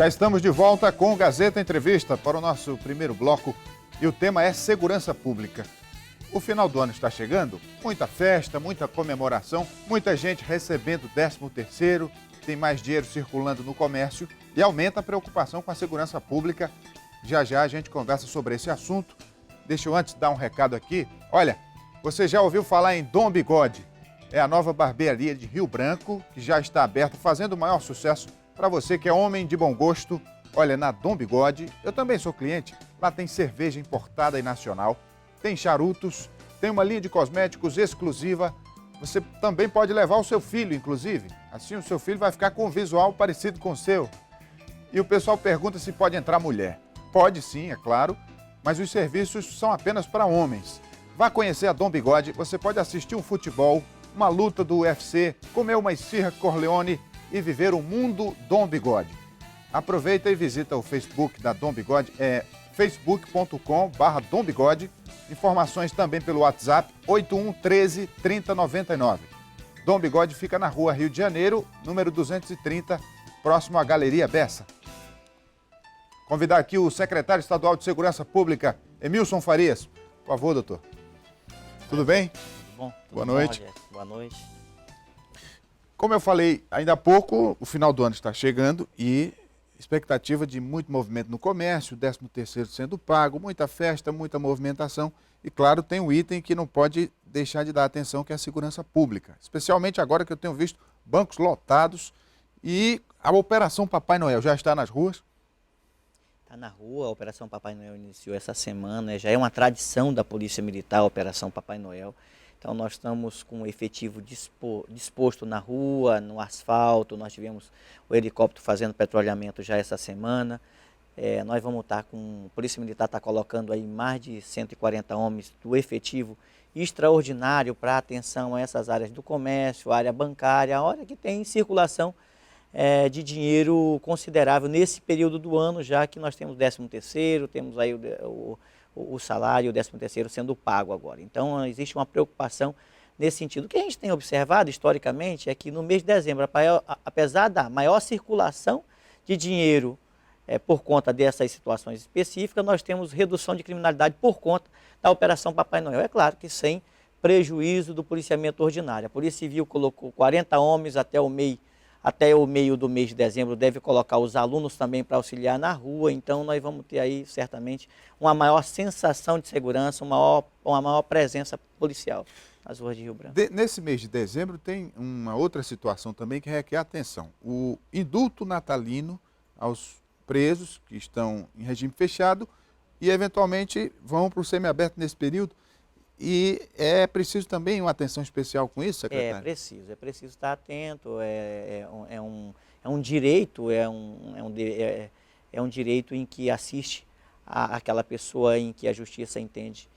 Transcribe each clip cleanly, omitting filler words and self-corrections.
Já estamos de volta com o Gazeta Entrevista para o nosso primeiro bloco e o tema é segurança pública. O final do ano está chegando, muita festa, muita comemoração, muita gente recebendo 13º, tem mais dinheiro circulando no comércio e aumenta a preocupação com a segurança pública. Já já a gente conversa sobre esse assunto. Deixa eu antes dar um recado aqui. Olha, você já ouviu falar em Dom Bigode? É a nova barbearia de Rio Branco, que já está aberta, fazendo o maior sucesso para você que é homem de bom gosto. Olha, na Dom Bigode, eu também sou cliente, lá tem cerveja importada e nacional, tem charutos, tem uma linha de cosméticos exclusiva. Você também pode levar o seu filho, inclusive. Assim o seu filho vai ficar com um visual parecido com o seu. E o pessoal pergunta se pode entrar mulher. Pode sim, é claro, mas os serviços são apenas para homens. Vá conhecer a Dom Bigode, você pode assistir um futebol, uma luta do UFC, comer uma esfirra Corleone e viver o mundo Dom Bigode. Aproveita e visita o Facebook da Dom Bigode, é facebook.com/Dom Bigode. Informações também pelo WhatsApp 81 13 30 99. Dom Bigode fica na rua Rio de Janeiro, número 230, próximo à Galeria Bessa. Convidar aqui o secretário estadual de Segurança Pública, Emilson Farias. Por favor, doutor. Tudo bem? Tudo bom? Boa noite. Boa noite. Como eu falei ainda há pouco, o final do ano está chegando e expectativa de muito movimento no comércio, 13º sendo pago, muita festa, muita movimentação. E, claro, tem um item que não pode deixar de dar atenção, que é a segurança pública. Especialmente agora que eu tenho visto bancos lotados e a Operação Papai Noel já está nas ruas. Está na rua, a Operação Papai Noel iniciou essa semana, já é uma tradição da Polícia Militar, a Operação Papai Noel. Então nós estamos com o efetivo disposto na rua, no asfalto, nós tivemos o helicóptero fazendo patrulhamento já essa semana. Nós vamos estar com, a Polícia Militar está colocando aí mais de 140 homens do efetivo extraordinário para atenção a essas áreas do comércio, área bancária, a hora que tem circulação de dinheiro considerável nesse período do ano, já que nós temos 13º, temos aí o salário, o 13º sendo pago agora. Então, existe uma preocupação nesse sentido. O que a gente tem observado historicamente é que no mês de dezembro, apesar da maior circulação de dinheiro por conta dessas situações específicas, nós temos redução de criminalidade por conta da Operação Papai Noel. É claro que sem prejuízo do policiamento ordinário. A Polícia Civil colocou 40 homens até o meio do mês de dezembro, deve colocar os alunos também para auxiliar na rua, então nós vamos ter aí certamente uma maior sensação de segurança, uma maior presença policial nas ruas de Rio Branco. Nesse mês de dezembro tem uma outra situação também que requer atenção. O indulto natalino aos presos que estão em regime fechado e eventualmente vão para o semiaberto nesse período. E é preciso também uma atenção especial com isso, secretário? É preciso estar atento, é um direito, é um direito em que assiste aquela pessoa em que a justiça entende,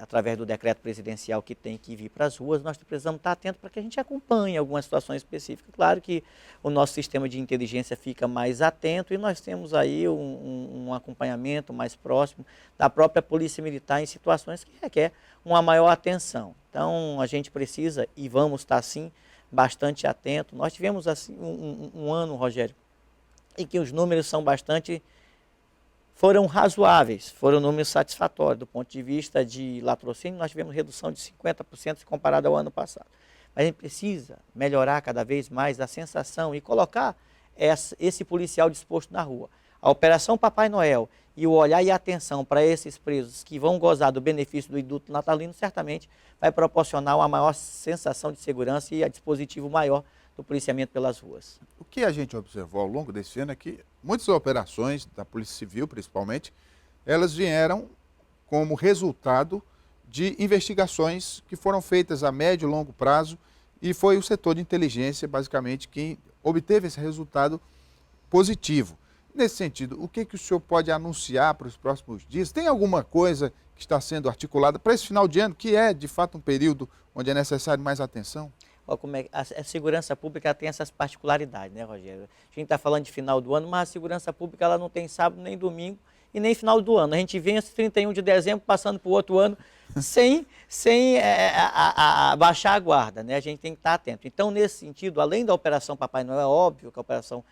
através do decreto presidencial que tem que vir para as ruas, nós precisamos estar atentos para que a gente acompanhe algumas situações específicas. Claro que o nosso sistema de inteligência fica mais atento e nós temos aí um acompanhamento mais próximo da própria Polícia Militar em situações que requer uma maior atenção. Então, a gente precisa e vamos estar, sim, bastante atento. Nós tivemos assim, um ano, Rogério, em que os números foram razoáveis, foram números satisfatórios. Do ponto de vista de latrocínio, nós tivemos redução de 50% comparado ao ano passado. Mas a gente precisa melhorar cada vez mais a sensação e colocar esse policial disposto na rua. A Operação Papai Noel e o olhar e a atenção para esses presos que vão gozar do benefício do indulto natalino, certamente vai proporcionar uma maior sensação de segurança e a dispositivo maior do policiamento pelas ruas. O que a gente observou ao longo desse ano é que muitas operações da Polícia Civil, principalmente, elas vieram como resultado de investigações que foram feitas a médio e longo prazo e foi o setor de inteligência, basicamente, quem obteve esse resultado positivo. Nesse sentido, o que o senhor pode anunciar para os próximos dias? Tem alguma coisa que está sendo articulada para esse final de ano, que é, de fato, um período onde é necessário mais atenção? A segurança pública tem essas particularidades, né, Rogério? A gente está falando de final do ano, mas a segurança pública ela não tem sábado nem domingo e nem final do ano. A gente vem esse 31 de dezembro passando para o outro ano sem baixar a guarda, né? A gente tem que estar atento. Então, nesse sentido, além da Operação Papai Noel, é óbvio que a Operação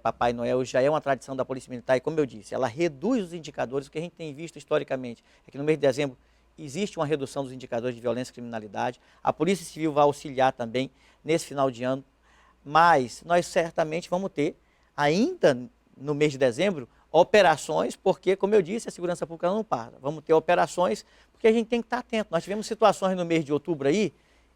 Papai Noel já é uma tradição da Polícia Militar e, como eu disse, ela reduz os indicadores. O que a gente tem visto historicamente é que no mês de dezembro existe uma redução dos indicadores de violência e criminalidade. A Polícia Civil vai auxiliar também nesse final de ano, mas nós certamente vamos ter, ainda no mês de dezembro, operações, porque, como eu disse, a segurança pública não para. Vamos ter operações, porque a gente tem que estar atento. Nós tivemos situações no mês de outubro aí,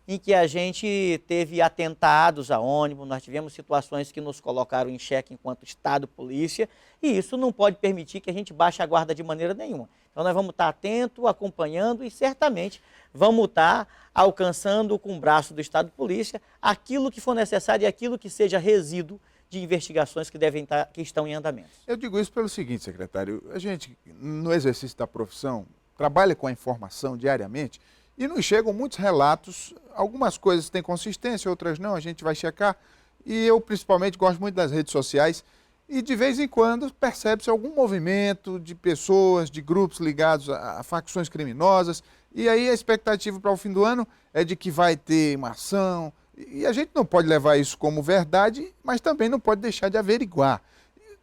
em que a gente teve atentados a ônibus, nós tivemos situações que nos colocaram em xeque enquanto Estado, polícia, e isso não pode permitir que a gente baixe a guarda de maneira nenhuma. Então nós vamos estar atentos, acompanhando e certamente vamos estar alcançando com o braço do Estado de Polícia aquilo que for necessário e aquilo que seja resíduo de investigações que estão em andamento. Eu digo isso pelo seguinte, secretário, a gente, no exercício da profissão, trabalha com a informação diariamente e nos chegam muitos relatos, algumas coisas têm consistência, outras não, a gente vai checar. E eu, principalmente, gosto muito das redes sociais e, de vez em quando, percebe-se algum movimento de pessoas, de grupos ligados a facções criminosas. E aí a expectativa para o fim do ano é de que vai ter uma ação. E a gente não pode levar isso como verdade, mas também não pode deixar de averiguar.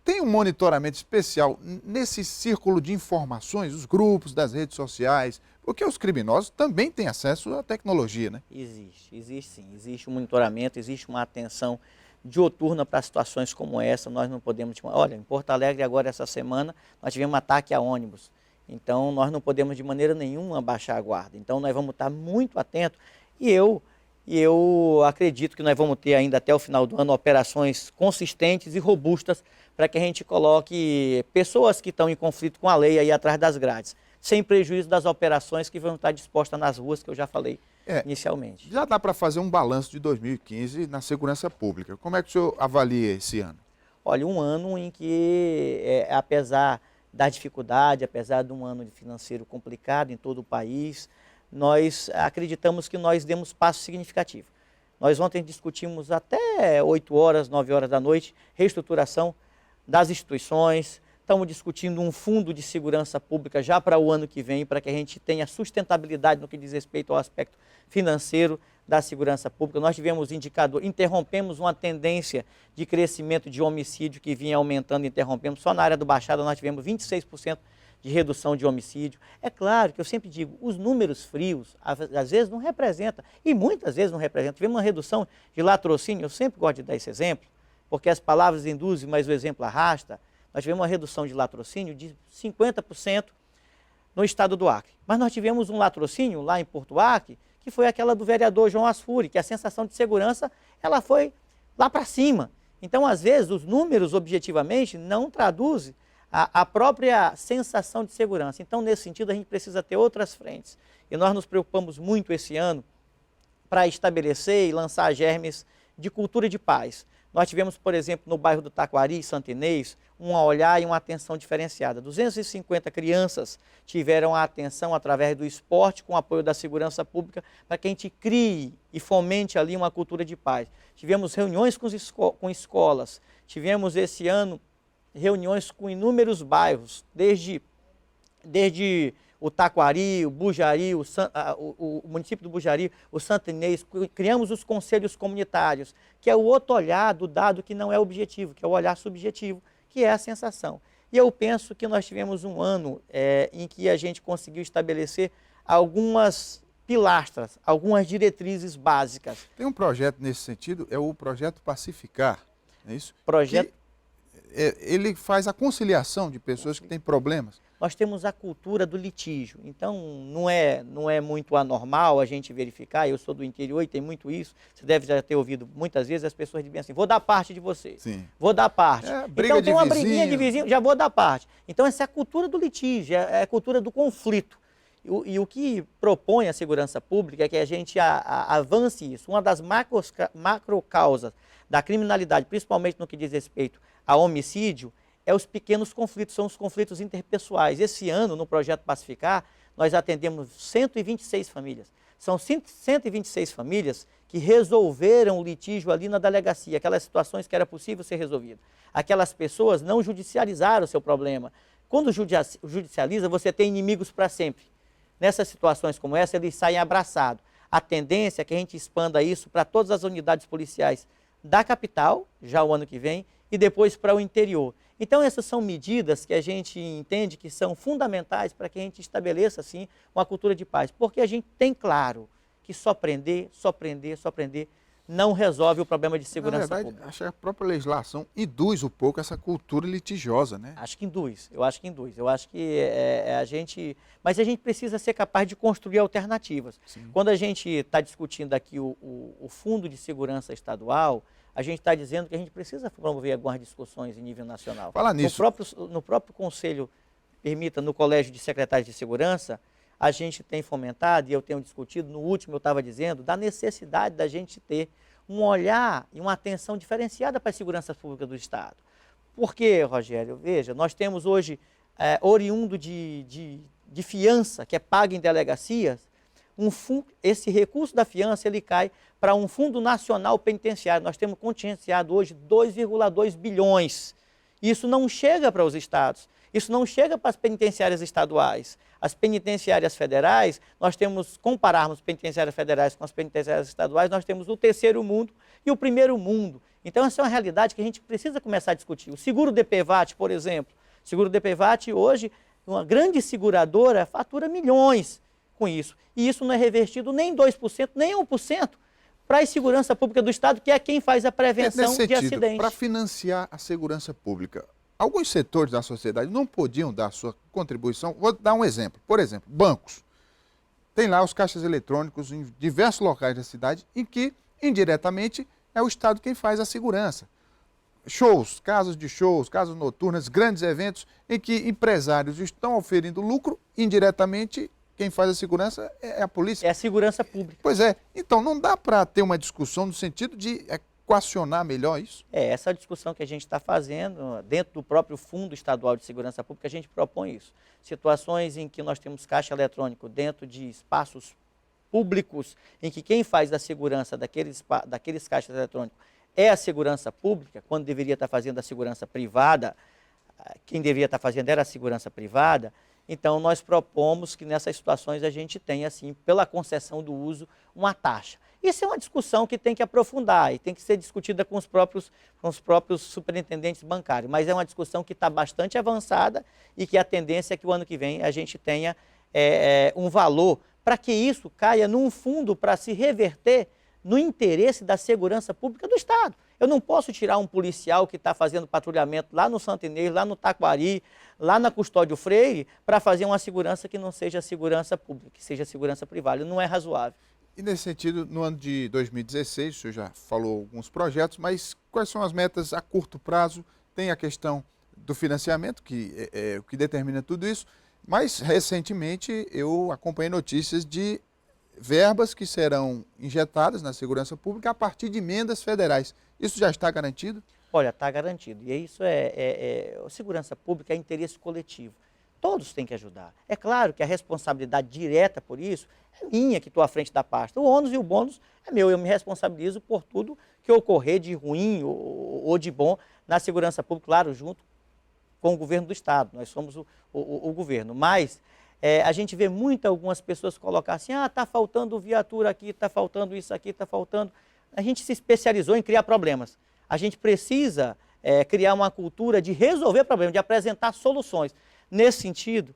Tem um monitoramento especial nesse círculo de informações, os grupos das redes sociais, porque os criminosos também têm acesso à tecnologia, né? Existe sim. Existe um monitoramento, existe uma atenção dioturna para situações como essa. Nós não podemos... Olha, em Porto Alegre agora essa semana nós tivemos um ataque a ônibus. Então nós não podemos de maneira nenhuma baixar a guarda. Então nós vamos estar muito atentos e eu acredito que nós vamos ter ainda até o final do ano operações consistentes e robustas para que a gente coloque pessoas que estão em conflito com a lei aí atrás das grades, sem prejuízo das operações que vão estar dispostas nas ruas, que eu já falei inicialmente. Já dá para fazer um balanço de 2015 na segurança pública. Como é que o senhor avalia esse ano? Olha, um ano em que, apesar da dificuldade, apesar de um ano financeiro complicado em todo o país, nós acreditamos que nós demos passo significativo. Nós ontem discutimos até 8 horas, 9 horas da noite, reestruturação das instituições, estamos discutindo um fundo de segurança pública já para o ano que vem, para que a gente tenha sustentabilidade no que diz respeito ao aspecto financeiro da segurança pública. Nós tivemos indicador, interrompemos uma tendência de crescimento de homicídio que vinha aumentando, interrompemos. Só na área do Baixada nós tivemos 26% de redução de homicídio. É claro que eu sempre digo, os números frios, às vezes não representam, e muitas vezes não representam. Tivemos uma redução de latrocínio, eu sempre gosto de dar esse exemplo, porque as palavras induzem, mas o exemplo arrasta. Nós tivemos uma redução de latrocínio de 50% no estado do Acre. Mas nós tivemos um latrocínio lá em Porto Acre, que foi aquela do vereador João Asfuri, que a sensação de segurança ela foi lá para cima. Então, às vezes, os números, objetivamente, não traduzem a própria sensação de segurança. Então, nesse sentido, a gente precisa ter outras frentes. E nós nos preocupamos muito esse ano para estabelecer e lançar germes de cultura de paz. Nós tivemos, por exemplo, no bairro do Taquari, Santo Inês, um olhar e uma atenção diferenciada. 250 crianças tiveram a atenção através do esporte, com o apoio da segurança pública, para que a gente crie e fomente ali uma cultura de paz. Tivemos reuniões com escolas, tivemos esse ano reuniões com inúmeros bairros, desde o Taquari, o Bujari, o município do Bujari, o Santo Inês. Criamos os conselhos comunitários, que é o outro olhar do dado que não é objetivo, que é o olhar subjetivo, que é a sensação. E eu penso que nós tivemos um ano em que a gente conseguiu estabelecer algumas pilastras, algumas diretrizes básicas. Tem um projeto nesse sentido, é o Projeto Pacificar, é isso? Projeto... Ele faz a conciliação de pessoas que têm problemas. Nós temos a cultura do litígio, então não é muito anormal a gente verificar. Eu sou do interior e tem muito isso, você deve já ter ouvido muitas vezes as pessoas dizem assim, vou dar parte de você, Sim. Vou dar parte. Briga então tem uma briguinha de vizinho, já vou dar parte. Então essa é a cultura do litígio, é a cultura do conflito. E o que propõe a segurança pública é que a gente avance isso. Uma das macro causas da criminalidade, principalmente no que diz respeito a homicídio, é os pequenos conflitos, são os conflitos interpessoais. Esse ano, no Projeto Pacificar, nós atendemos 126 famílias. São 126 famílias que resolveram o litígio ali na delegacia, aquelas situações que era possível ser resolvido. Aquelas pessoas não judicializaram o seu problema. Quando judicializa, você tem inimigos para sempre. Nessas situações como essa, eles saem abraçados. A tendência é que a gente expanda isso para todas as unidades policiais da capital, já o ano que vem, e depois para o interior. Então, essas são medidas que a gente entende que são fundamentais para que a gente estabeleça, assim, uma cultura de paz. Porque a gente tem claro que só prender não resolve o problema de segurança pública. Acho que a própria legislação induz um pouco essa cultura litigiosa, né? Acho que induz, eu acho que induz. Eu acho que a gente... Mas a gente precisa ser capaz de construir alternativas. Sim. Quando a gente está discutindo aqui o Fundo de Segurança Estadual, a gente está dizendo que a gente precisa promover algumas discussões em nível nacional. Fala nisso. No próprio Conselho, no Colégio de Secretários de Segurança, a gente tem fomentado, e eu tenho discutido, no último eu estava dizendo, da necessidade da gente ter um olhar e uma atenção diferenciada para a segurança pública do Estado. Porque, Rogério, veja, nós temos hoje, oriundo de fiança, que é paga em delegacias, esse recurso da fiança ele cai para um Fundo Nacional Penitenciário. Nós temos contingenciado hoje 2,2 bilhões. Isso não chega para os estados, isso não chega para as penitenciárias estaduais. As penitenciárias federais, nós temos, compararmos penitenciárias federais com as penitenciárias estaduais, nós temos o terceiro mundo e o primeiro mundo. Então, essa é uma realidade que a gente precisa começar a discutir. O seguro DPVAT, por exemplo. O seguro DPVAT, hoje, uma grande seguradora fatura milhões com isso. E isso não é revertido nem 2%, nem 1% para a segurança pública do Estado, que é quem faz a prevenção de acidentes. Para financiar a segurança pública, alguns setores da sociedade não podiam dar sua contribuição. Vou dar um exemplo. Por exemplo, bancos. Tem lá os caixas eletrônicos em diversos locais da cidade em que, indiretamente, é o Estado quem faz a segurança. Shows, casas de shows, casas noturnas, grandes eventos em que empresários estão oferindo lucro, indiretamente quem faz a segurança é a polícia. É a segurança pública. Pois é. Então, não dá para ter uma discussão no sentido de equacionar melhor isso? Essa discussão que a gente está fazendo, dentro do próprio Fundo Estadual de Segurança Pública, a gente propõe isso. Situações em que nós temos caixa eletrônico dentro de espaços públicos, em que quem faz a segurança daqueles caixas eletrônicos é a segurança pública, quando deveria estar fazendo a segurança privada, quem deveria estar fazendo era a segurança privada. Então, nós propomos que nessas situações a gente tenha, assim, pela concessão do uso, uma taxa. Isso é uma discussão que tem que aprofundar e tem que ser discutida com os próprios superintendentes bancários, mas é uma discussão que está bastante avançada e que a tendência é que o ano que vem a gente tenha um valor para que isso caia num fundo para se reverter no interesse da segurança pública do Estado. Eu não posso tirar um policial que está fazendo patrulhamento lá no Santo Inês, lá no Taquari, lá na Custódio Freire, para fazer uma segurança que não seja segurança pública, que seja segurança privada. Não é razoável. E nesse sentido, no ano de 2016, o senhor já falou alguns projetos, mas quais são as metas a curto prazo? Tem a questão do financiamento, que é o que determina tudo isso, mas recentemente eu acompanhei notícias de verbas que serão injetadas na segurança pública a partir de emendas federais. Isso já está garantido? Olha, está garantido. E isso segurança pública é interesse coletivo. Todos têm que ajudar. É claro que a responsabilidade direta por isso é minha, que estou à frente da pasta. O ônus e o bônus é meu. Eu me responsabilizo por tudo que ocorrer de ruim ou de bom na segurança pública, claro, junto com o governo do Estado. Nós somos o governo. Mas a gente vê algumas pessoas colocar assim, está faltando viatura aqui, está faltando isso aqui, está faltando... A gente se especializou em criar problemas. A gente precisa criar uma cultura de resolver problemas, de apresentar soluções. Nesse sentido,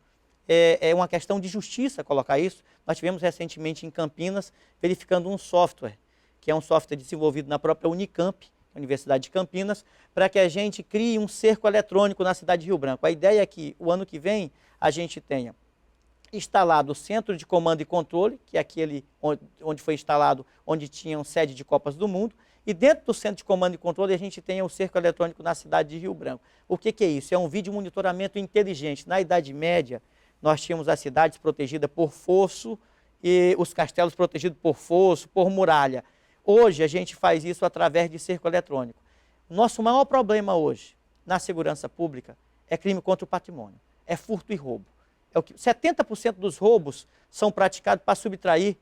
é uma questão de justiça colocar isso. Nós tivemos recentemente em Campinas, verificando um software, que é um software desenvolvido na própria Unicamp, Universidade de Campinas, para que a gente crie um cerco eletrônico na cidade de Rio Branco. A ideia é que o ano que vem a gente tenha instalado o Centro de Comando e Controle, que é aquele onde foi instalado, onde tinham sede de Copas do Mundo, e dentro do Centro de Comando e Controle a gente tem o cerco eletrônico na cidade de Rio Branco. O que é isso? É um vídeo monitoramento inteligente. Na Idade Média, nós tínhamos as cidades protegidas por fosso e os castelos protegidos por fosso, por muralha. Hoje a gente faz isso através de cerco eletrônico. O nosso maior problema hoje na segurança pública é crime contra o patrimônio, é furto e roubo. 70% dos roubos são praticados para subtrair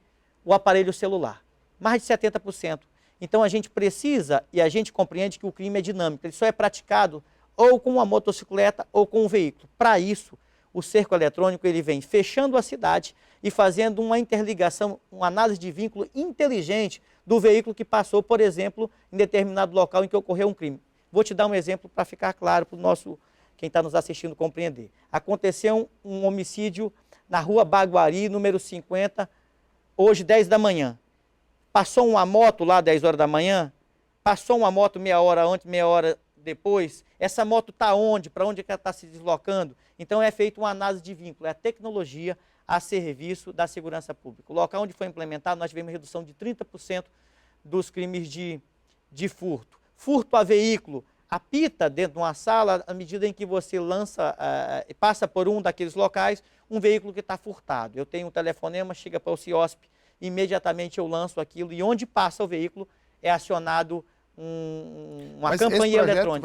o aparelho celular, mais de 70%. Então a gente precisa e a gente compreende que o crime é dinâmico, ele só é praticado ou com uma motocicleta ou com um veículo. Para isso, o cerco eletrônico ele vem fechando a cidade e fazendo uma interligação, uma análise de vínculo inteligente do veículo que passou, por exemplo, em determinado local em que ocorreu um crime. Vou te dar um exemplo para ficar claro para o nosso, quem está nos assistindo compreender. Aconteceu um homicídio na rua Baguari, número 50, hoje 10 da manhã. Passou uma moto lá 10 horas da manhã, passou uma moto meia hora antes, meia hora depois. Essa moto está onde? Para onde ela está se deslocando? Então é feita uma análise de vínculo, é a tecnologia a serviço da segurança pública. O local onde foi implementado, nós tivemos redução de 30% dos crimes de furto. Furto a veículo, apita dentro de uma sala, à medida em que você passa por um daqueles locais, um veículo que está furtado. Eu tenho um telefonema, chega para o CIOSP, imediatamente eu lanço aquilo, e onde passa o veículo é acionado uma campanha eletrônica.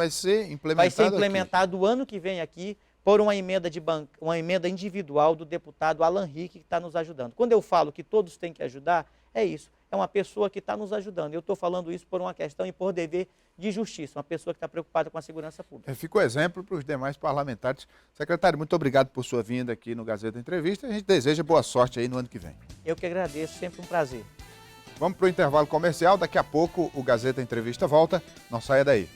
Vai ser implementado o ano que vem aqui, por uma emenda individual do deputado Alan Rick, que está nos ajudando. Quando eu falo que todos têm que ajudar, é isso. É uma pessoa que está nos ajudando. Eu estou falando isso por uma questão e por dever de justiça, uma pessoa que está preocupada com a segurança pública. Fica o exemplo para os demais parlamentares. Secretário, muito obrigado por sua vinda aqui no Gazeta Entrevista. A gente deseja boa sorte aí no ano que vem. Eu que agradeço, sempre um prazer. Vamos para o intervalo comercial. Daqui a pouco o Gazeta Entrevista volta. Não saia daí.